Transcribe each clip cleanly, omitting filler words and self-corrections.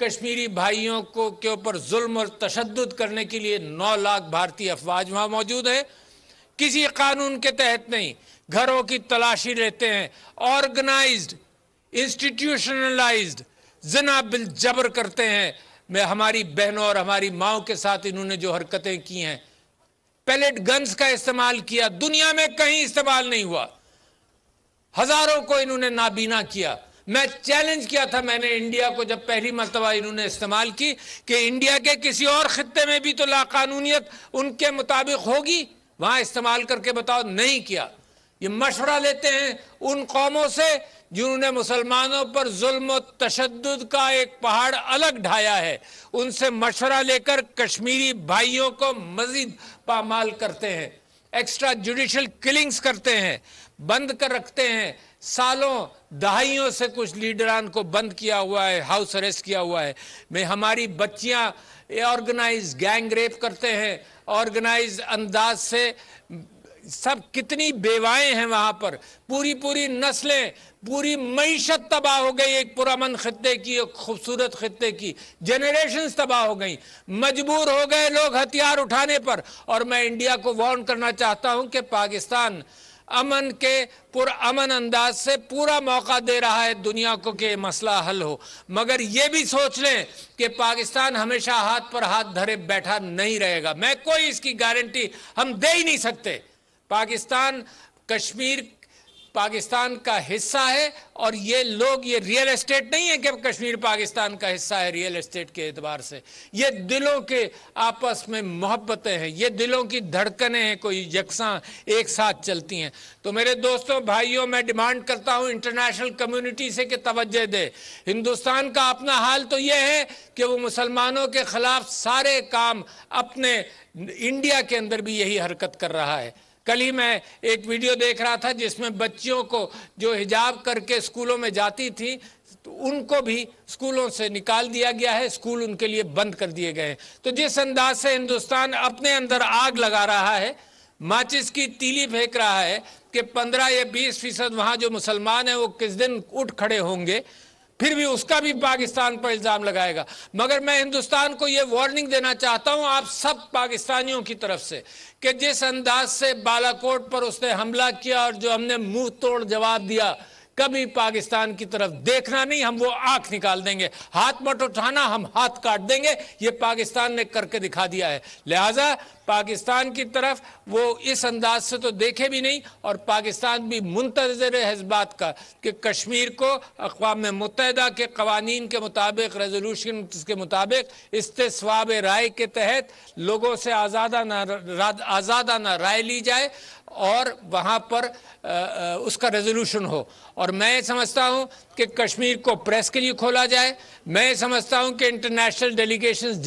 کشمیری بھائیوں کو کے اوپر ظلم اور تشدد کرنے کے لیے 9 لاکھ بھارتی افواج وہاں موجود ہے. کسی قانون کے تحت نہیں, گھروں کی تلاشی لیتے ہیں, آرگنائزڈ انسٹیٹیوشنلائزڈ زنا بالجبر کرتے ہیں. میں ہماری بہنوں اور ہماری ماؤں کے ساتھ انہوں نے جو حرکتیں کی ہیں, پیلٹ گنز کا استعمال کیا, دنیا میں کہیں استعمال نہیں ہوا, ہزاروں کو انہوں نے نابینا کیا. میں چیلنج کیا تھا میں نے انڈیا کو جب پہلی مرتبہ انہوں نے استعمال کی کہ انڈیا کے کسی اور خطے میں بھی تو لاقانونیت ان کے مطابق ہوگی, وہاں استعمال کر کے بتاؤ. نہیں کیا. یہ مشورہ لیتے ہیں ان قوموں سے جنہوں نے مسلمانوں پر ظلم و تشدد کا ایک پہاڑ الگ ڈھایا ہے, ان سے مشورہ لے کر کشمیری بھائیوں کو مزید پامال کرتے ہیں, ایکسٹرا جوڈیشل کلنگز کرتے ہیں, بند کر رکھتے ہیں. سالوں دہائیوں سے کچھ لیڈران کو بند کیا ہوا ہے, ہاؤس اریسٹ کیا ہوا ہے. میں ہماری بچیاں آرگنائز گینگ ریپ کرتے ہیں, آرگنائز انداز سے. سب کتنی بیوائیں ہیں وہاں پر, پوری نسلیں, پوری معیشت تباہ ہو گئی ایک پرامن خطے کی, ایک خوبصورت خطے کی. جنریشنز تباہ ہو گئیں, مجبور ہو گئے لوگ ہتھیار اٹھانے پر. اور میں انڈیا کو وارن کرنا چاہتا ہوں کہ پاکستان امن کے پرامن انداز سے پورا موقع دے رہا ہے دنیا کو کہ مسئلہ حل ہو, مگر یہ بھی سوچ لیں کہ پاکستان ہمیشہ ہاتھ پر ہاتھ دھرے بیٹھا نہیں رہے گا. میں کوئی اس کی گارنٹی ہم دے ہی نہیں سکتے. پاکستان, کشمیر پاکستان کا حصہ ہے, اور یہ لوگ, یہ ریئل اسٹیٹ نہیں ہے کہ کشمیر پاکستان کا حصہ ہے ریئل اسٹیٹ کے اعتبار سے. یہ دلوں کے آپس میں محبتیں ہیں, یہ دلوں کی دھڑکنیں ہیں, کوئی یکساں ایک ساتھ چلتی ہیں. تو میرے دوستوں بھائیوں, میں ڈیمانڈ کرتا ہوں انٹرنیشنل کمیونٹی سے کہ توجہ دے. ہندوستان کا اپنا حال تو یہ ہے کہ وہ مسلمانوں کے خلاف سارے کام اپنے انڈیا کے اندر بھی یہی حرکت کر رہا ہے. کل ہی میں ایک ویڈیو دیکھ رہا تھا جس میں بچیوں کو جو حجاب کر کے اسکولوں میں جاتی تھی ان کو بھی اسکولوں سے نکال دیا گیا ہے, اسکول ان کے لیے بند کر دیے گئے ہیں. تو جس انداز سے ہندوستان اپنے اندر آگ لگا رہا ہے, ماچس کی تیلی پھینک رہا ہے کہ 15 یا 20% وہاں جو مسلمان ہیں وہ کس دن اٹھ کھڑے ہوں گے, پھر بھی اس کا بھی پاکستان پر الزام لگائے گا. مگر میں ہندوستان کو یہ وارننگ دینا چاہتا ہوں آپ سب پاکستانیوں کی طرف سے کہ جس انداز سے بالا کوٹ پر اس نے حملہ کیا اور جو ہم نے منہ توڑ جواب دیا, کبھی پاکستان کی طرف دیکھنا نہیں, ہم وہ آنکھ نکال دیں گے. ہاتھ مت اٹھانا, ہم ہاتھ کاٹ دیں گے. یہ پاکستان نے کر کے دکھا دیا ہے. لہٰذا پاکستان کی طرف وہ اس انداز سے تو دیکھے بھی نہیں, اور پاکستان بھی منتظر ہے اس بات کا کہ کشمیر کو اقوام متحدہ کے قوانین کے مطابق, ریزولوشن کے مطابق استصواب رائے کے تحت لوگوں سے آزادانہ رائے لی جائے اور وہاں پر اس کا ریزولوشن ہو. اور میں سمجھتا ہوں کہ کشمیر کو پریس کے لیے کھولا جائے. میں سمجھتا ہوں کہ انٹرنیشنل ڈیلیگیشنز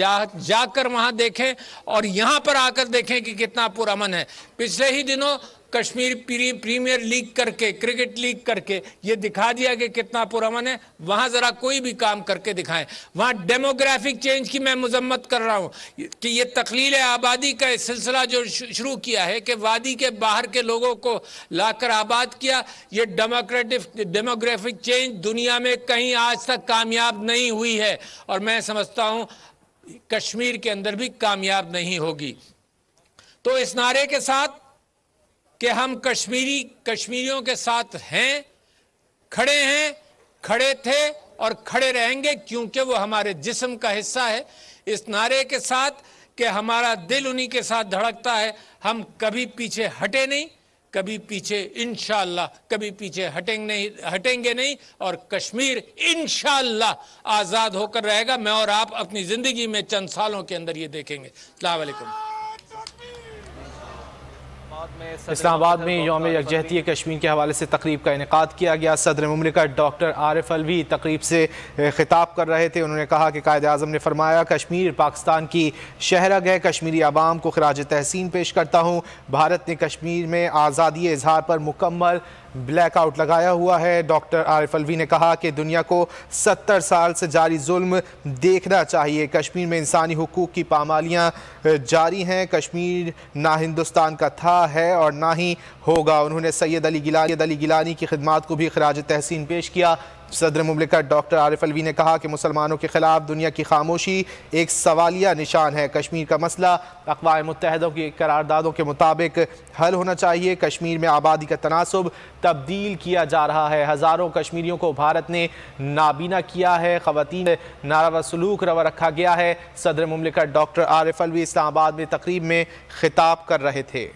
جا کر وہاں دیکھیں اور یہاں پر آ کر دیکھیں کہ کتنا پرامن ہے. پچھلے ہی دنوں کشمیر پریمیئر لیگ کر کے, کرکٹ لیگ کر کے یہ دکھا دیا کہ کتنا پرامن ہے. وہاں ذرا کوئی بھی کام کر کے دکھائیں. وہاں ڈیموگرافک چینج کی میں مذمت کر رہا ہوں کہ یہ تقلیل آبادی کا سلسلہ جو شروع کیا ہے کہ وادی کے باہر کے لوگوں کو لا کر آباد کیا, یہ ڈیموگرافک چینج دنیا میں کہیں آج تک کامیاب نہیں ہوئی ہے, اور میں سمجھتا ہوں کشمیر کے اندر بھی کامیاب نہیں ہوگی. تو اس نعرے کے ساتھ کہ ہم کشمیریوں کے ساتھ ہیں, کھڑے تھے اور کھڑے رہیں گے کیونکہ وہ ہمارے جسم کا حصہ ہے. اس نعرے کے ساتھ کہ ہمارا دل انہی کے ساتھ دھڑکتا ہے, ہم کبھی پیچھے ہٹے نہیں, کبھی پیچھے انشاءاللہ کبھی پیچھے ہٹیں گے نہیں, اور کشمیر انشاءاللہ آزاد ہو کر رہے گا. میں اور آپ اپنی زندگی میں چند سالوں کے اندر یہ دیکھیں گے. السلام علیکم. اسلام آباد میں یوم یکجہتی کشمیر کے حوالے سے تقریب کا انعقاد کیا گیا. صدر مملکت ڈاکٹر عارف الوی تقریب سے خطاب کر رہے تھے. انہوں نے کہا کہ قائد اعظم نے فرمایا کشمیر پاکستان کی شہرگ ہے, کشمیری عوام کو خراج تحسین پیش کرتا ہوں. بھارت نے کشمیر میں آزادی اظہار پر مکمل بلیک آؤٹ لگایا ہوا ہے. ڈاکٹر عارف الوی نے کہا کہ دنیا کو 70 سال سے جاری ظلم دیکھنا چاہیے. کشمیر میں انسانی حقوق کی پامالیاں جاری ہیں. کشمیر نہ ہندوستان کا تھا ہے اور نہ ہی ہوگا. انہوں نے سید علی گیلانی کی خدمات کو بھی خراج تحسین پیش کیا. صدر مملکت ڈاکٹر عارف الوی نے کہا کہ مسلمانوں کے خلاف دنیا کی خاموشی ایک سوالیہ نشان ہے۔ کشمیر کا مسئلہ اقوام متحدہ کی قراردادوں کے مطابق حل ہونا چاہیے۔ کشمیر میں آبادی کا تناسب تبدیل کیا جا رہا ہے، ہزاروں کشمیریوں کو بھارت نے نابینا کیا ہے، خواتین ناروا سلوک روا رکھا گیا ہے۔ صدر مملکت ڈاکٹر عارف الوی اسلام آباد میں تقریب میں خطاب کر رہے تھے۔